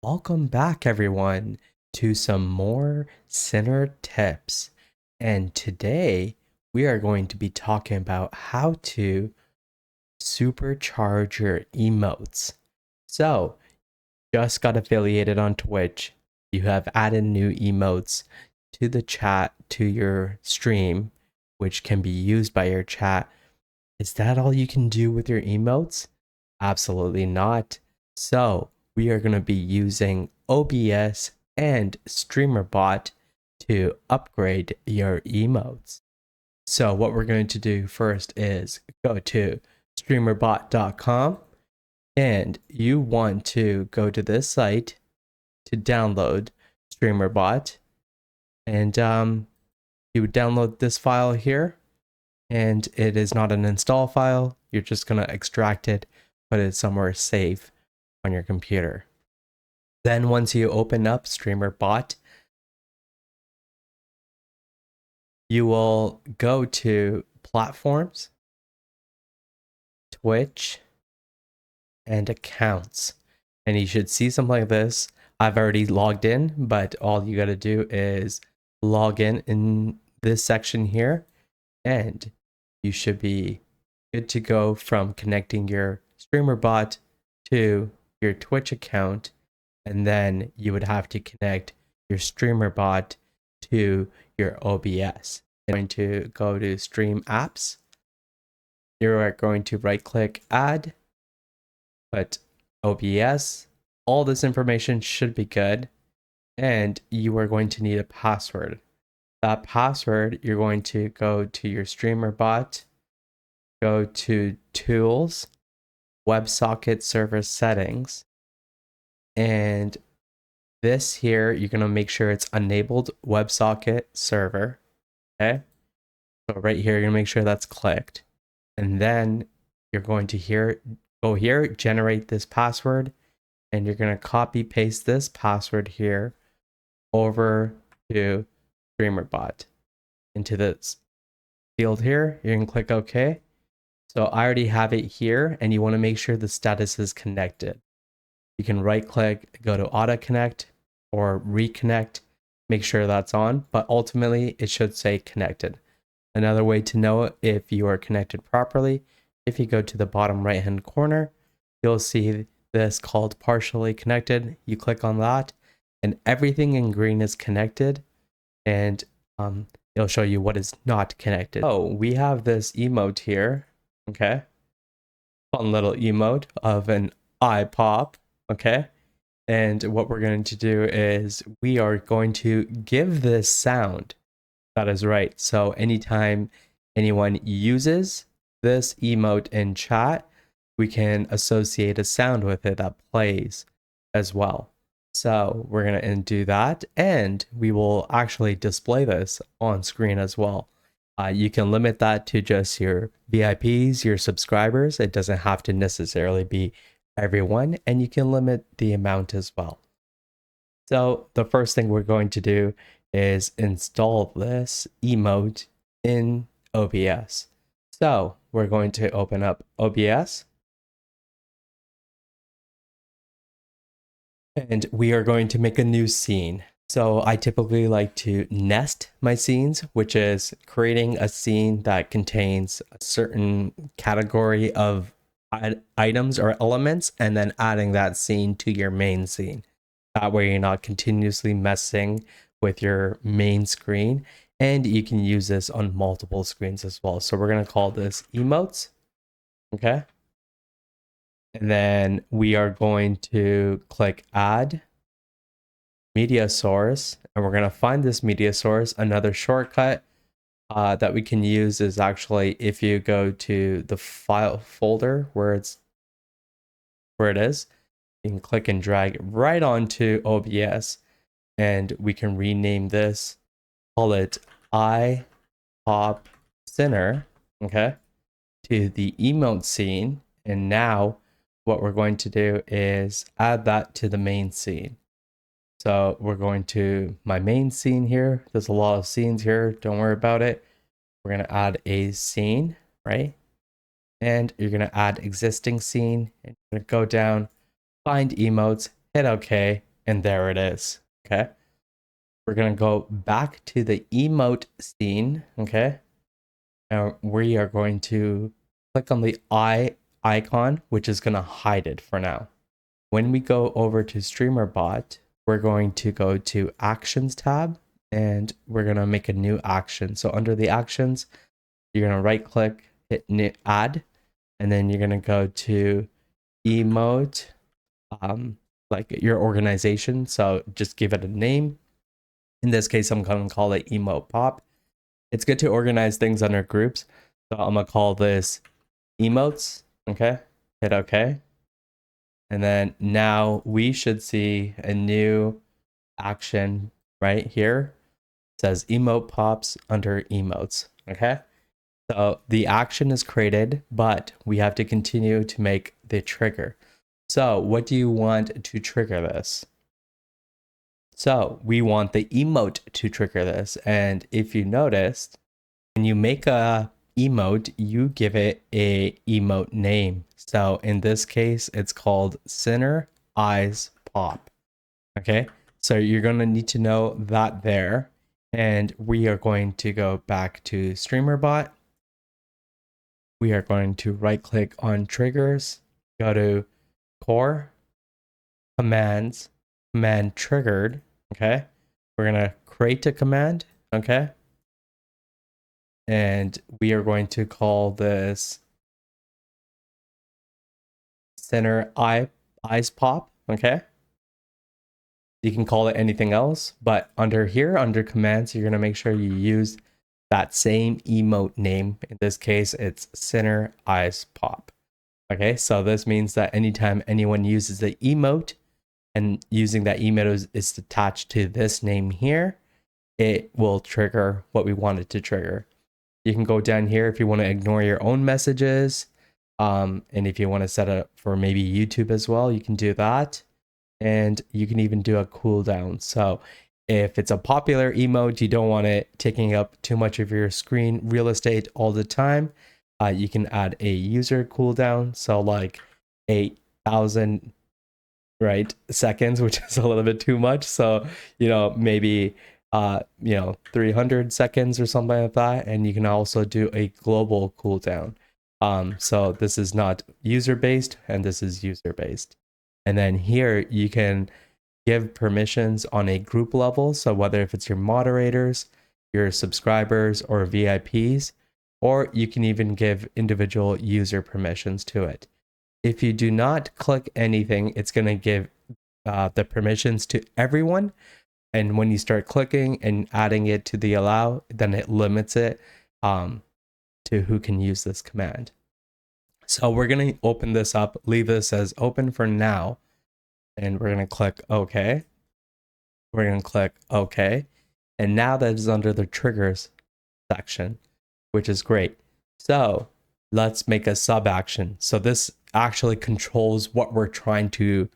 Welcome back, everyone, to some more Center tips. And today we are going to be talking about how to supercharge your emotes. So, just got affiliated on Twitch. You have added new emotes to the chat to your stream, which can be used by your chat. Is that all you can do with your emotes? Absolutely not. So, we are going to be using OBS and Streamer.bot to upgrade your emotes. So what we're going to do first is go to Streamer.bot.com, and you want to go to this site to download Streamer.bot, and you would download this file here, and it is not an install file. You're just going to extract it, put it somewhere safe on your computer. Then once you open up Streamer.bot, you will go to platforms, Twitch, and accounts. And you should see something like this. I've already logged in, but all you got to do is log in this section here, and you should be good to go from connecting your Streamer.bot to your Twitch account. And then you would have to connect your Streamer.bot to your OBS. You're going to go to Stream Apps. You're going to right click Add, put OBS. All this information should be good. And you are going to need a password. That password, you're going to go to your Streamer.bot, go to Tools, WebSocket Server Settings. And this here, you're going to make sure it's enabled WebSocket server. Okay. So right here, you're going to make sure that's clicked. And then you're going to go here, generate this password. And you're going to copy paste this password here over to Streamer.bot into this field here. You can click OK. So I already have it here, and you want to make sure the status is connected. You can right click, go to auto connect or reconnect, make sure that's on, but ultimately it should say connected. Another way to know if you are connected properly, if you go to the bottom right hand corner, you'll see this called partially connected. You click on that and everything in green is connected, and it'll show you what is not connected. Oh, we have this emote here. Okay. Fun little emote of an eye pop. Okay, and what we're going to do is we are going to give this sound. That is right. So anytime anyone uses this emote in chat, we can associate a sound with it that plays as well. So we're going to do that, and we will actually display this on screen as well. You can limit that to just your VIPs, your subscribers. It doesn't have to necessarily be everyone, and you can limit the amount as well. So the first thing we're going to do is install this emote in OBS. So we're going to open up OBS, and we are going to make a new scene. So I typically like to nest my scenes, which is creating a scene that contains a certain category of items or elements, and then adding that scene to your main scene. That way you're not continuously messing with your main screen, and you can use this on multiple screens as well. So we're going to call this emotes. Okay. And then we are going to click add media source, and we're going to find this media source. Another shortcut that we can use is actually if you go to the file folder where it is, you can click and drag it right onto OBS, and we can rename this, call it iPop Center, okay, to the emote scene. And now what we're going to do is add that to the main scene. So we're going to my main scene here. There's a lot of scenes here. Don't worry about it. We're going to add a scene, right? And you're going to add existing scene, and you're going to go down, find emotes, hit OK, and there it is. Okay. We're going to go back to the emote scene. Okay. Now we are going to click on the eye icon, which is going to hide it for now. When we go over to Streamer.bot, we're going to go to Actions tab, and we're going to make a new action. So under the actions, you're going to right click, hit new add, and then you're going to go to emote, like your organization. So just give it a name. In this case, I'm going to call it emote pop. It's good to organize things under groups. So I'm going to call this emotes. Okay. Hit OK. And then now we should see a new action right here. It says emote pops under emotes. Okay. So the action is created, but we have to continue to make the trigger. So what do you want to trigger this? So we want the emote to trigger this. And if you noticed, when you make a emote, you give it a emote name. So in this case, it's called Center Eyes Pop. Okay, so you're going to need to know that there. And we are going to go back to Streamer.bot. We are going to right click on triggers, go to core, commands, command triggered. Okay, we're going to create a command. Okay, and we are going to call this Center Eyes Pop. Okay, you can call it anything else, but under here, under commands, you're going to make sure you use that same emote name. In this case, it's Center Eyes Pop. Okay, so this means that anytime anyone uses the emote and using that emote is attached to this name here, it will trigger what we want it to trigger. You can go down here if you want to ignore your own messages. And if you want to set it for maybe YouTube as well, you can do that. And you can even do a cooldown. So if it's a popular emote, you don't want it taking up too much of your screen real estate all the time, you can add a user cooldown. So like 8,000 seconds, which is a little bit too much. So, maybe 300 seconds or something like that. And you can also do a global cooldown. So this is not user based, and this is user based. And then here you can give permissions on a group level. So whether if it's your moderators, your subscribers, or VIPs, or you can even give individual user permissions to it. If you do not click anything, it's going to give the permissions to everyone. And when you start clicking and adding it to the allow, then it limits it to who can use this command. So we're going to open this up, leave this as open for now. And we're going to click OK. We're going to click OK. And now that is under the triggers section, which is great. So let's make a sub action. So this actually controls what we're trying to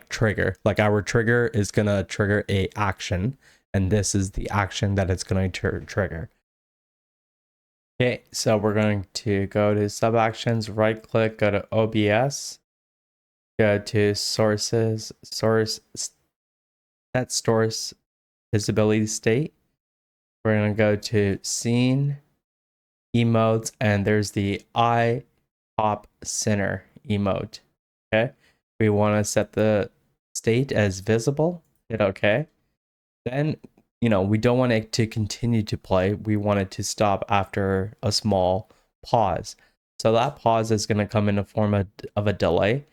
trigger. Like our trigger is going to trigger a action, and this is the action that it's going to trigger. Okay, so we're going to go to sub actions, right click, go to OBS, go to sources, set source visibility state. We're going to go to scene, emotes, and there's the eye pop center emote. Okay, we want to set the state as visible. Hit OK. Then we don't want it to continue to play. We want it to stop after a small pause. So that pause is going to come in the form of a delay.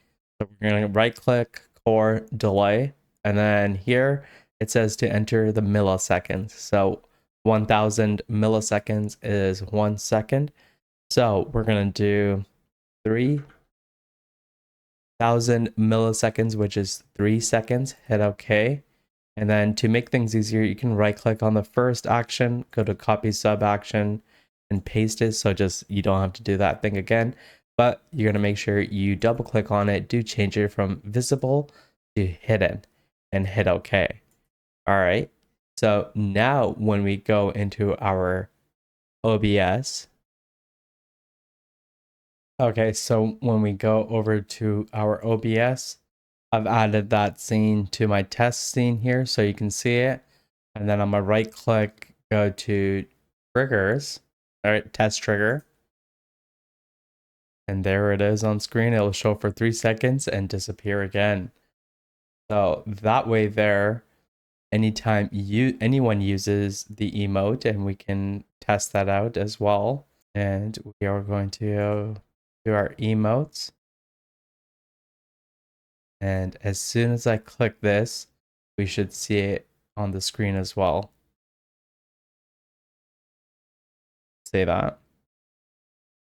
So we're going to right click, core, delay. And then here it says to enter the milliseconds. So 1000 milliseconds is 1 second. So we're going to do 3000 milliseconds, which is 3 seconds. Hit OK. And then to make things easier, you can right click on the first action, go to copy sub action and paste it. So just, you don't have to do that thing again, but you're going to make sure you double click on it, do change it from visible to hidden, and hit OK. All right. So now when we go into our OBS. Okay, so when we go over to our OBS, I've added that scene to my test scene here so you can see it. And then I'm gonna right click, go to triggers, all right, test trigger. And there it is on screen. It'll show for 3 seconds and disappear again. So that way there, anytime anyone uses the emote, and we can test that out as well. And we are going to do our emotes. And as soon as I click this, we should see it on the screen as well. Say that.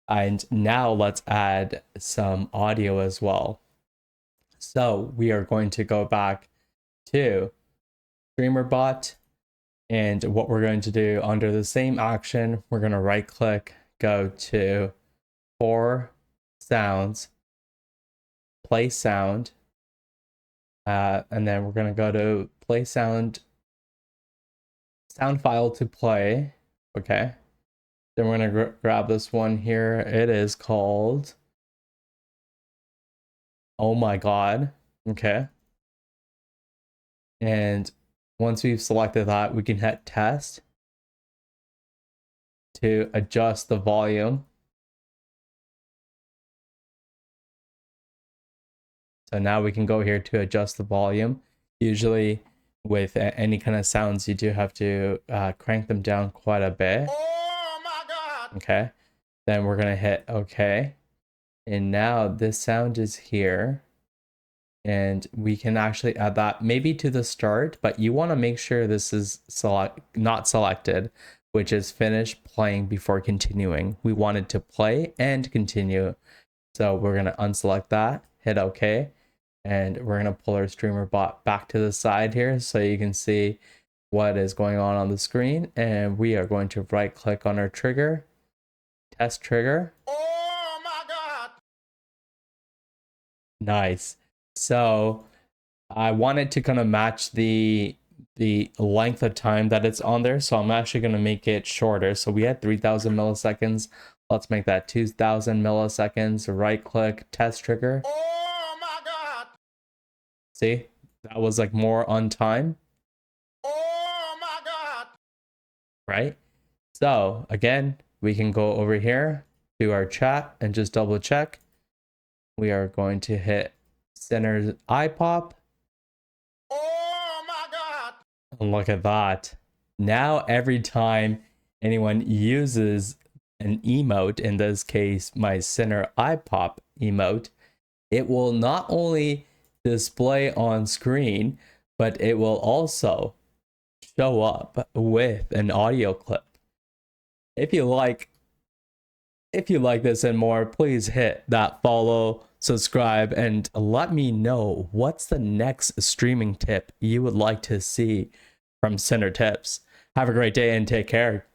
And now let's add some audio as well. So we are going to go back to Streamer.bot. And what we're going to do under the same action, we're going to right click, go to for sounds, play sound. And then we're going to go to play sound file to play. Okay. Then we're going to grab this one here. It is called Oh My God. Okay. And once we've selected that, we can hit test to adjust the volume. So now we can go here to adjust the volume. Usually with any kind of sounds, you do have to crank them down quite a bit. Oh my God. Okay. Then we're going to hit OK. And now this sound is here. And we can actually add that maybe to the start, but you want to make sure this is not selected, which is finish playing before continuing. We wanted to play and continue. So we're going to unselect that, hit OK. And we're going to pull our Streamer.bot back to the side here so you can see what is going on the screen. And we are going to right click on our trigger, test trigger. Oh my God. Nice. So I wanted to kind of match the length of time that it's on there. So I'm actually going to make it shorter. So we had 3000 milliseconds. Let's make that 2000 milliseconds. Right click, test trigger. Oh my God. See, that was like more on time. Oh my God. Right? So again, we can go over here to our chat and just double check. We are going to hit center eye pop. Oh my God. And look at that. Now every time anyone uses an emote, in this case my center eye pop emote, it will not only display on screen, but it will also show up with an audio clip. If you like this and more, please hit that follow, subscribe, and let me know what's the next streaming tip you would like to see from Center Tips. Have a great day and take care.